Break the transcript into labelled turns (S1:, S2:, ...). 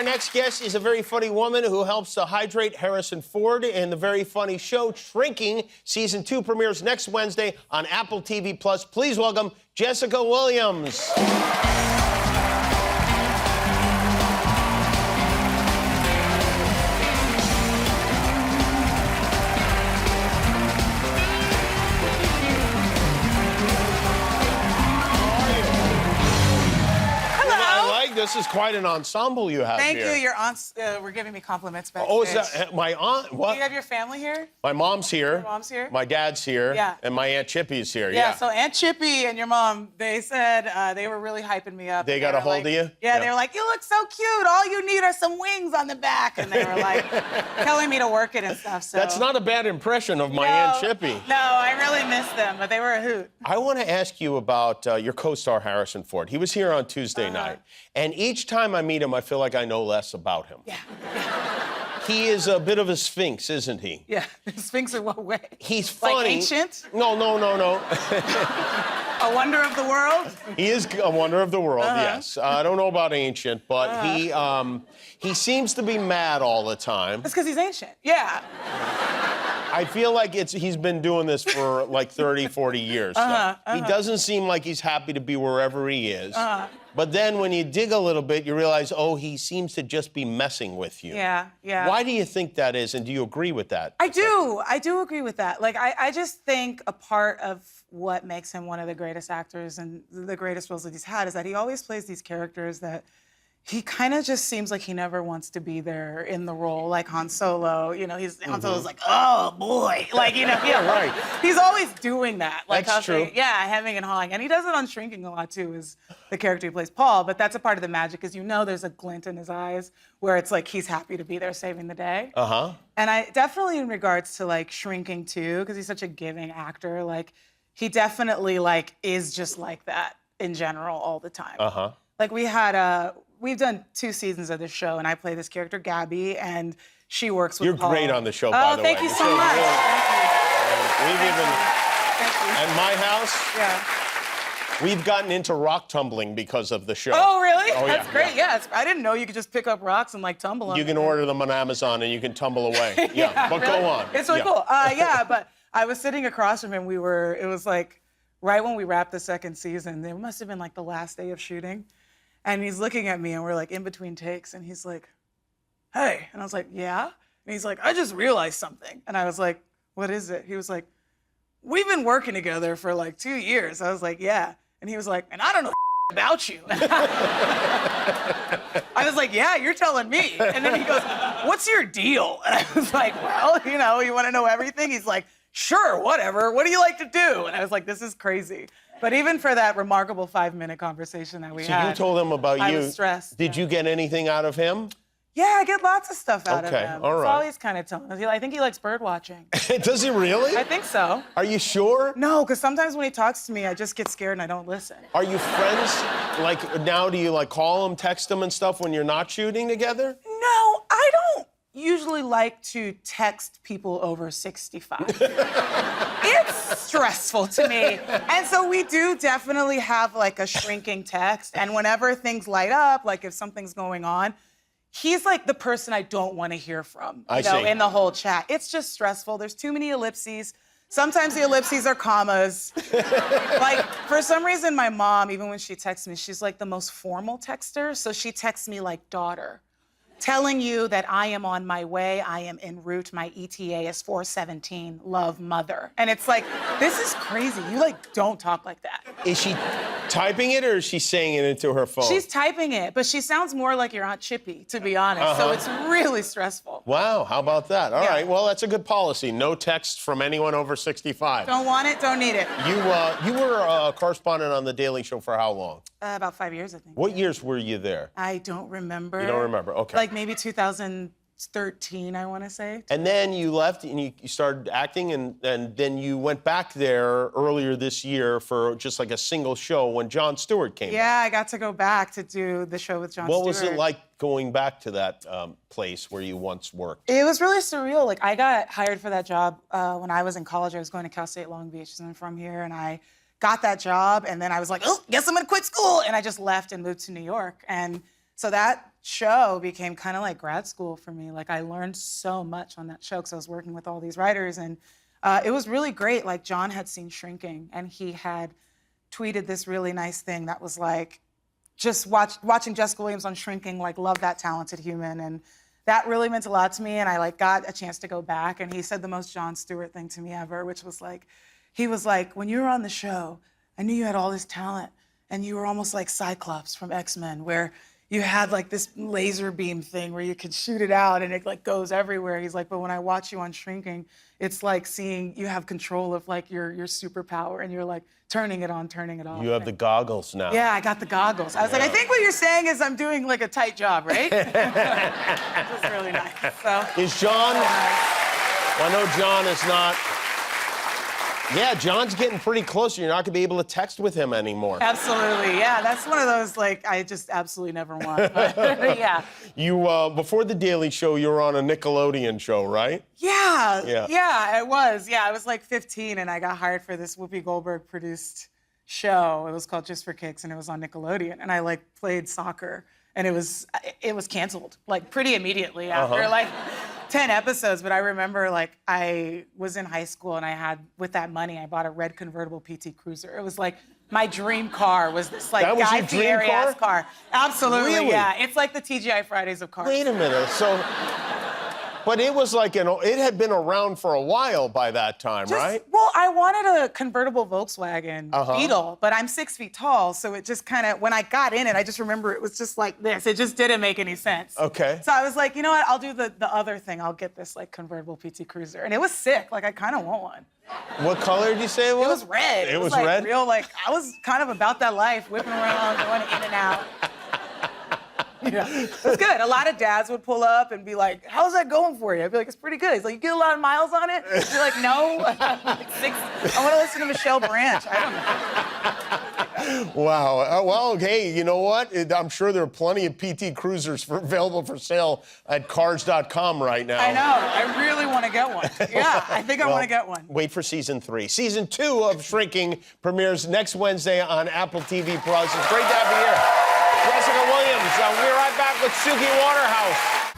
S1: Our next guest is a very funny woman who helps to hydrate Harrison Ford in the very funny show Shrinking. Season 2 premieres next Wednesday on Apple TV+. Please welcome Jessica Williams. This is quite an ensemble you have
S2: Thank
S1: here.
S2: you. Your aunts were giving me compliments backstage.
S1: Oh, is that my aunt? What?
S2: Do you have your family here?
S1: My mom's here.
S2: Your mom's here?
S1: My dad's here.
S2: Yeah.
S1: And my Aunt Chippy's here.
S2: Yeah, so Aunt Chippy and your mom, they said they were really hyping me up.
S1: They got a hold of you?
S2: Yeah, they were like, you look so cute. All you need are some wings on the back. And they were like telling me to work it and stuff. So.
S1: That's not a bad impression of my Aunt Chippy.
S2: No, I really miss them, but they were a hoot.
S1: I want to ask you about your co-star Harrison Ford. He was here on Tuesday night. And each time I meet him, I feel like I know less about him.
S2: Yeah.
S1: He is a bit of a sphinx, isn't he?
S2: Yeah. Sphinx in what way?
S1: He's funny.
S2: Like ancient?
S1: No.
S2: A wonder of the world?
S1: He is a wonder of the world, yes. I don't know about ancient, but he seems to be mad all the time.
S2: That's because he's ancient. Yeah.
S1: I feel like he's been doing this for like 30, 40 years. He doesn't seem like he's happy to be wherever he is. But then when you dig a little bit, you realize, oh, he seems to just be messing with you.
S2: Yeah.
S1: Why do you think that is, and do you agree with that?
S2: I do agree with that. Like, I just think a part of what makes him one of the greatest actors and the greatest roles that he's had is that he always plays these characters that he kind of just seems like he never wants to be there in the role, like Han Solo. You know, Han Solo's like, oh boy, like
S1: Right.
S2: He's always doing that. Like,
S1: that's true.
S2: Hemming and hawing, and he does it on Shrinking a lot too. Is the character he plays Paul, but that's a part of the magic. Is there's a glint in his eyes where it's like he's happy to be there saving the day. And I definitely, in regards to like Shrinking too, because he's such a giving actor, like he definitely like is just like that in general all the time. Like we've done 2 seasons of this show, and I play this character, Gabby, and she works with Paul.
S1: You're great on the show, by the way.
S2: Oh, thank you so much.
S1: At my house, we've gotten into rock tumbling because of the show.
S2: Oh, really?
S1: Oh,
S2: That's great. Yeah, I didn't know you could just pick up rocks and like tumble on them.
S1: You can order them on Amazon, and you can tumble away. But
S2: really?
S1: go on.
S2: It's really cool. But I was sitting across from him. It was like right when we wrapped the 2nd season. It must have been like the last day of shooting. And he's looking at me, and we're like in between takes, and he's like, hey. And I was like, yeah? And he's like, I just realized something. And I was like, what is it? He was like, we've been working together for like 2 years. I was like, yeah. And he was like, and I don't know about you. I was like, yeah, you're telling me. And then he goes, what's your deal? And I was like, well, you want to know everything? He's like, sure, whatever. What do you like to do? And I was like, this is crazy. But even for that remarkable 5-minute conversation that we had.
S1: So you told him about you.
S2: I was stressed.
S1: Did you get anything out of him?
S2: Yeah, I get lots of stuff out of him.
S1: All right.
S2: He's always kind of telling us. I think he likes bird watching.
S1: Does he really?
S2: I think so.
S1: Are you sure?
S2: No, because sometimes when he talks to me, I just get scared and I don't listen.
S1: Are you friends? Like, now do you, like, call him, text him and stuff when you're not shooting together?
S2: No, I don't usually like to text people over 65. It's stressful to me. And so we do definitely have like a shrinking text. And whenever things light up, like if something's going on, he's like the person I don't want to hear from, in the whole chat. It's just stressful. There's too many ellipses. Sometimes the ellipses are commas. Like, for some reason, my mom, even when she texts me, she's like the most formal texter. So she texts me like daughter, telling you that I am on my way, I am en route, my ETA is 4:17, love, mother. And it's like, this is crazy. You like don't talk like that.
S1: Is she typing it or is she saying it into her phone?
S2: She's typing it, but she sounds more like your Aunt Chippy, to be honest. So it's really stressful.
S1: Wow, how about that? All right, well, that's a good policy. No text from anyone over 65.
S2: Don't want it, don't need it.
S1: You were a correspondent on The Daily Show for how long?
S2: About 5 years, I think.
S1: What years were you there?
S2: I don't remember.
S1: You don't remember, okay.
S2: Like maybe 2013, I want to say.
S1: And then you left and you started acting, and then you went back there earlier this year for just like a single show when Jon Stewart came back.
S2: Yeah, I got to go back to do the show with Jon Stewart.
S1: What was it like going back to that place where you once worked?
S2: It was really surreal. Like, I got hired for that job when I was in college. I was going to Cal State Long Beach, and I'm from here, and I got that job, and then I was like, oh, guess I'm gonna quit school. And I just left and moved to New York. And So that show became kind of like grad school for me. Like I learned so much on that show because I was working with all these writers, and it was really great. Like Jon had seen Shrinking, and he had tweeted this really nice thing that was like, just watching Jessica Williams on Shrinking, like love that talented human. And that really meant a lot to me. And I like got a chance to go back, and he said the most Jon Stewart thing to me ever, which was like, he was like, when you were on the show, I knew you had all this talent, and you were almost like Cyclops from X-Men, where you had like this laser beam thing where you could shoot it out and it like goes everywhere. He's like, but when I watch you on Shrinking, it's like seeing you have control of like your superpower, and you're like turning it on, turning it off.
S1: You have the goggles now.
S2: Yeah, I got the goggles. I was like, I think what you're saying is I'm doing like a tight job, right? It was really nice. So,
S1: Is Jon? Well, I know Jon is not. Yeah, Jon's getting pretty close. You're not going to be able to text with him anymore.
S2: absolutely, yeah. That's one of those like I just absolutely never want. But, yeah.
S1: You before the Daily Show, you were on a Nickelodeon show, right?
S2: Yeah, it was. Yeah, I was like 15 and I got hired for this Whoopi Goldberg produced show. It was called Just for Kicks, and it was on Nickelodeon. And I like played soccer, and it was canceled like pretty immediately after like 10 episodes. But I remember like I was in high school, and I had, with that money, I bought a red convertible PT Cruiser. It was like my dream car was this like Guy Fieri-ass car. Absolutely,
S1: Really?
S2: yeah. It's like the TGI Fridays of cars.
S1: Wait a minute. So, but it was like it had been around for a while by that time, right?
S2: Well, I wanted a convertible Volkswagen Beetle, but I'm 6 feet tall, so it just kind of, when I got in it, I just remember it was just like this. It just didn't make any sense.
S1: Okay.
S2: So I was like, you know what? I'll do the other thing. I'll get this like convertible PT Cruiser, and it was sick. Like I kind of want one.
S1: What color did you say it was?
S2: It was red.
S1: It was
S2: like
S1: red?
S2: Real like I was kind of about that life, whipping around, going in and out. Yeah, it was good. A lot of dads would pull up and be like, how's that going for you? I'd be like, it's pretty good. He's like, you get a lot of miles on it? I'd be like, no. Like 6. I want to listen to Michelle Branch. I don't know.
S1: Wow. Well, hey, you know what? I'm sure there are plenty of PT Cruisers available for sale at cars.com right now.
S2: I know. I really want to get one. Yeah, I think I want to get one.
S1: Wait for season 3. Season 2 of Shrinking premieres next Wednesday on Apple TV+. It's great to have you here. Jessica Williams. We'll be right back with Suki Waterhouse.